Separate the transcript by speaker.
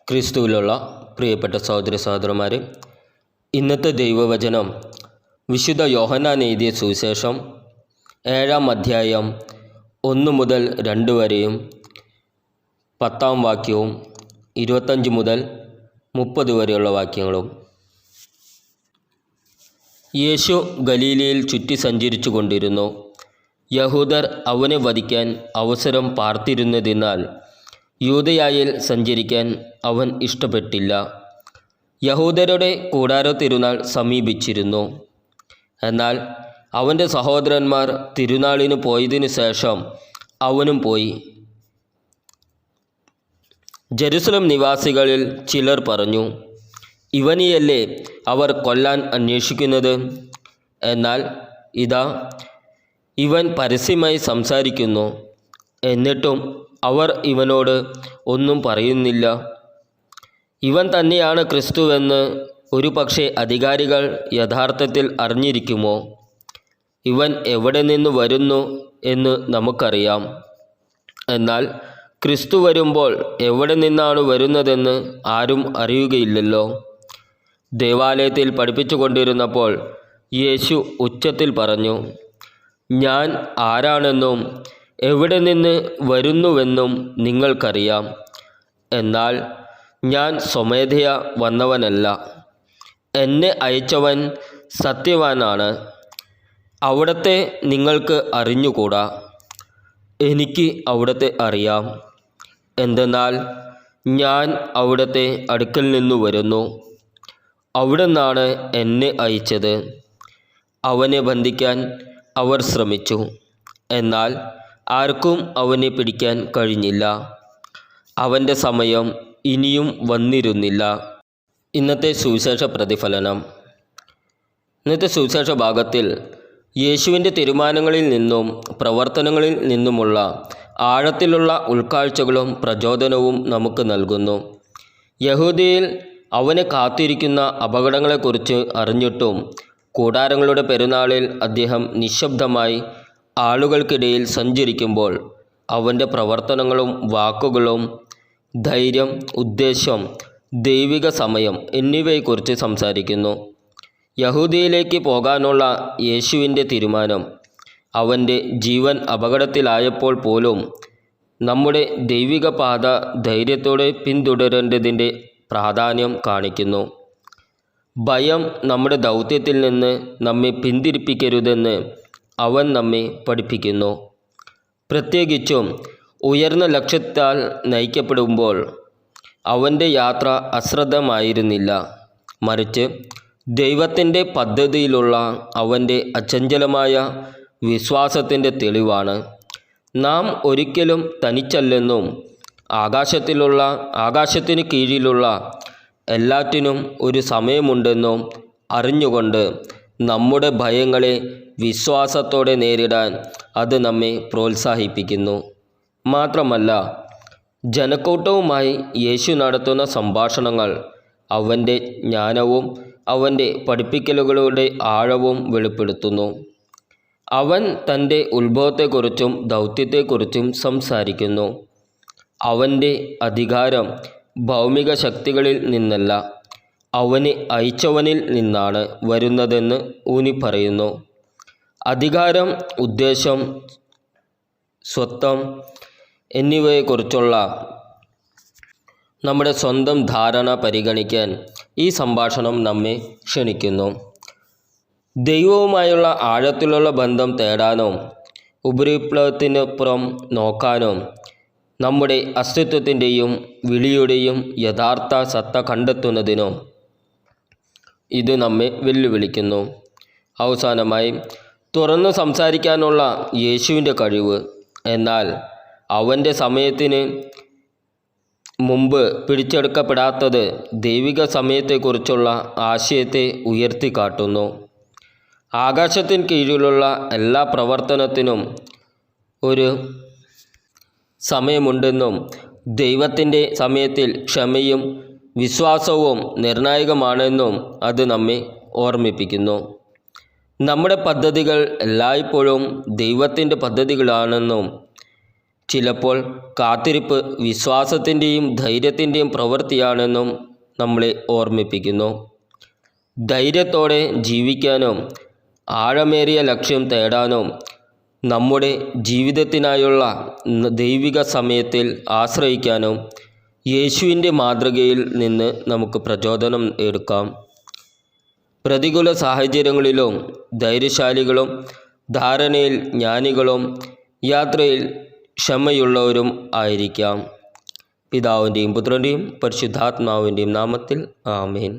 Speaker 1: ക്രിസ്തുവിലുള്ള പ്രിയപ്പെട്ട സഹോദര സഹോദരന്മാരെ, ഇന്നത്തെ ദൈവവചനം വിശുദ്ധ യോഹന്നാൻ എഴുതിയ സുവിശേഷം 7-ാം അധ്യായം 1 മുതൽ 2 വരെയും 10-ാം വാക്യവും 25 മുതൽ 30 വരെയുള്ള വാക്യങ്ങളും. യേശു ഗലീലയിൽ ചുറ്റി സഞ്ചരിച്ചു കൊണ്ടിരുന്നു. യഹൂദർ അവനെ വധിക്കാൻ അവസരം പാർത്തിരുന്നതിനാൽ യൂദയായിൽ സഞ്ചരിക്കാൻ അവൻ ഇഷ്ടപ്പെട്ടില്ല. യഹൂദരുടെ കൂടാര തിരുനാൾ സമീപിച്ചിരുന്നു. എന്നാൽ അവൻ്റെ സഹോദരന്മാർ തിരുനാളിന് പോയതിനു ശേഷം അവനും പോയി. ജെറുസലേം നിവാസികളിൽ ചിലർ പറഞ്ഞു, ഇവനെയല്ലേ അവർ കൊല്ലാൻ അന്വേഷിക്കുന്നത്? എന്നാൽ ഇതാ, ഇവൻ പരസ്യമായി സംസാരിക്കുന്നു, എന്നിട്ടും അവർ ഇവനോട് ഒന്നും പറയുന്നില്ല. ഇവൻ തന്നെയാണ് ക്രിസ്തുവെന്ന് ഒരുപക്ഷെ അധികാരികൾ യഥാർത്ഥത്തിൽ അറിഞ്ഞിരിക്കുമോ? ഇവൻ എവിടെ നിന്ന് വരുന്നു എന്ന് നമുക്കറിയാം. എന്നാൽ ക്രിസ്തു വരുമ്പോൾ എവിടെ നിന്നാണ് വരുന്നതെന്ന് ആരും അറിയുകയില്ലല്ലോ. ദേവാലയത്തിൽ പഠിപ്പിച്ചു കൊണ്ടിരുന്നപ്പോൾ യേശു ഉച്ചത്തിൽ പറഞ്ഞു, ഞാൻ ആരാണെന്നും എവിടെ നിന്ന് വരുന്നുവെന്നും നിങ്ങൾക്കറിയാം. എന്നാൽ ഞാൻ സ്വമേധയാ വന്നവനല്ല, എന്നെ അയച്ചവൻ സത്യവാനാണ്. അവിടത്തെ നിങ്ങൾക്ക് അറിഞ്ഞുകൂടാ, എനിക്ക് അവിടത്തെ അറിയാം. എന്തെന്നാൽ ഞാൻ അവിടത്തെ അടുക്കൽ നിന്നു വരുന്നു. അവിടുന്നാണ് എന്നെ അയച്ചത്. അവനെ ബന്ധിക്കാൻ അവർ ശ്രമിച്ചു, എന്നാൽ ആർക്കും അവനെ പിടിക്കാൻ കഴിഞ്ഞില്ല. അവൻ്റെ സമയം ഇനിയും വന്നിരുന്നില്ല. ഇന്നത്തെ സുവിശേഷ പ്രതിഫലനം. ഇന്നത്തെ സുവിശേഷ ഭാഗത്തിൽ യേശുവിൻ്റെ തീരുമാനങ്ങളിൽ നിന്നും പ്രവർത്തനങ്ങളിൽ നിന്നുമുള്ള ആഴത്തിലുള്ള ഉൾക്കാഴ്ചകളും പ്രചോദനവും നമുക്ക് നൽകുന്നു. യഹൂദയിൽ അവനെ കാത്തിരിക്കുന്ന അപകടങ്ങളെക്കുറിച്ച് അറിഞ്ഞിട്ടും കൂടാരങ്ങളുടെ പെരുന്നാളിൽ അദ്ദേഹം നിശബ്ദമായി ആളുകൾക്കിടയിൽ സഞ്ചരിക്കുമ്പോൾ അവൻ്റെ പ്രവർത്തനങ്ങളും വാക്കുകളും ധൈര്യം, ഉദ്ദേശം, ദൈവിക സമയം എന്നിവയെക്കുറിച്ച് സംസാരിക്കുന്നു. യഹൂദയിലേക്ക് പോകാനുള്ള യേശുവിൻ്റെ തീരുമാനം അവൻ്റെ ജീവൻ അപകടത്തിലായപ്പോൾ പോലും നമ്മുടെ ദൈവിക പാത ധൈര്യത്തോടെ പിന്തുടരേണ്ടതിൻ്റെ പ്രാധാന്യം കാണിക്കുന്നു. ഭയം നമ്മുടെ ദൗത്യത്തിൽ നിന്ന് നമ്മെ പിന്തിരിപ്പിക്കരുതെന്ന് അവൻ നമ്മെ പഠിപ്പിക്കുന്നു. പ്രത്യേകിച്ചും ഉയർന്ന ലക്ഷ്യത്താൽ നയിക്കപ്പെടുമ്പോൾ അവൻ്റെ യാത്ര അശ്രദ്ധമായിരുന്നില്ല, മറിച്ച് ദൈവത്തിൻ്റെ പദ്ധതിയിലുള്ള അവൻ്റെ അചഞ്ചലമായ വിശ്വാസത്തിൻ്റെ തെളിവാണ്. നാം ഒരിക്കലും തനിച്ചല്ലെന്നും ആകാശത്തിന് കീഴിലുള്ള എല്ലാറ്റിനും ഒരു സമയമുണ്ടെന്നും അറിഞ്ഞുകൊണ്ട് നമ്മുടെ ഭയങ്ങളെ വിശ്വാസത്തോടെ നേരിടാൻ അത് നമ്മെ പ്രോത്സാഹിപ്പിക്കുന്നു. മാത്രമല്ല, ജനക്കൂട്ടവുമായി യേശു നടത്തുന്ന സംഭാഷണങ്ങൾ അവൻ്റെ ജ്ഞാനവും അവൻ്റെ പഠിപ്പിക്കലുകളുടെ ആഴവും വെളിപ്പെടുത്തുന്നു. അവൻ തൻ്റെ ഉത്ഭവത്തെക്കുറിച്ചും ദൗത്യത്തെക്കുറിച്ചും സംസാരിക്കുന്നു. അവൻ്റെ അധികാരം ഭൗമിക ശക്തികളിൽ നിന്നല്ല, അവനെ അയച്ചവനിൽ നിന്നാണ് വരുന്നതെന്ന് ഊന്നി പറയുന്നു. അധികാരം, ഉദ്ദേശം, സ്വത്വം എന്നിവയെക്കുറിച്ചുള്ള നമ്മുടെ സ്വന്തം ധാരണ പരിഗണിക്കാൻ ഈ സംഭാഷണം നമ്മെ ക്ഷണിക്കുന്നു. ദൈവവുമായുള്ള ആഴത്തിലുള്ള ബന്ധം തേടാനും ഉപരിപ്ലവത്തിനപ്പുറം നോക്കാനും നമ്മുടെ അസ്തിത്വത്തിൻ്റെയും വിളിയുടെയും യഥാർത്ഥ സത്ത കണ്ടെത്തുന്നതിനും ഇത് നമ്മെ വെല്ലുവിളിക്കുന്നു. അവസാനമായി, തുറന്നു സംസാരിക്കാനുള്ള യേശുവിൻ്റെ കഴിവ്, എന്നാൽ അവൻ്റെ സമയത്തിന് മുമ്പ് പിടിച്ചെടുക്കപ്പെടാത്തത് ദൈവിക സമയത്തെക്കുറിച്ചുള്ള ആശയത്തെ ഉയർത്തിക്കാട്ടുന്നു. ആകാശത്തിന് കീഴിലുള്ള എല്ലാ പ്രവർത്തനത്തിനും ഒരു സമയമുണ്ടെന്നും ദൈവത്തിൻ്റെ സമയത്തിൽ ക്ഷമയും വിശ്വാസവും നിർണായകമാണെന്നും അത് നമ്മെ ഓർമ്മിപ്പിക്കുന്നു. നമ്മുടെ പദ്ധതികൾ എല്ലായ്പ്പോഴും ദൈവത്തിൻ്റെ പദ്ധതികളാണെന്നും ചിലപ്പോൾ കാത്തിരിപ്പ് വിശ്വാസത്തിൻ്റെയും ധൈര്യത്തിൻ്റെയും പ്രവൃത്തിയാണെന്നും നമ്മളെ ഓർമ്മിപ്പിക്കുന്നു. ധൈര്യത്തോടെ ജീവിക്കാനോ ആഴമേറിയ ലക്ഷ്യം തേടാനോ നമ്മുടെ ജീവിതത്തിനായുള്ള ദൈവിക സമയത്തിൽ ആശ്രയിക്കാനോ യേശുവിൻ്റെ മാതൃകയിൽ നിന്ന് നമുക്ക് പ്രചോദനം എടുക്കാം. പ്രതികൂല സാഹചര്യങ്ങളിലും ധൈര്യശാലികളും ധാരണയിൽ ജ്ഞാനികളും യാത്രയിൽ ക്ഷമയുള്ളവരും ആയിരിക്കാം. പിതാവിൻ്റെയും പുത്രൻ്റെയും പരിശുദ്ധാത്മാവിൻ്റെയും നാമത്തിൽ ആമേൻ.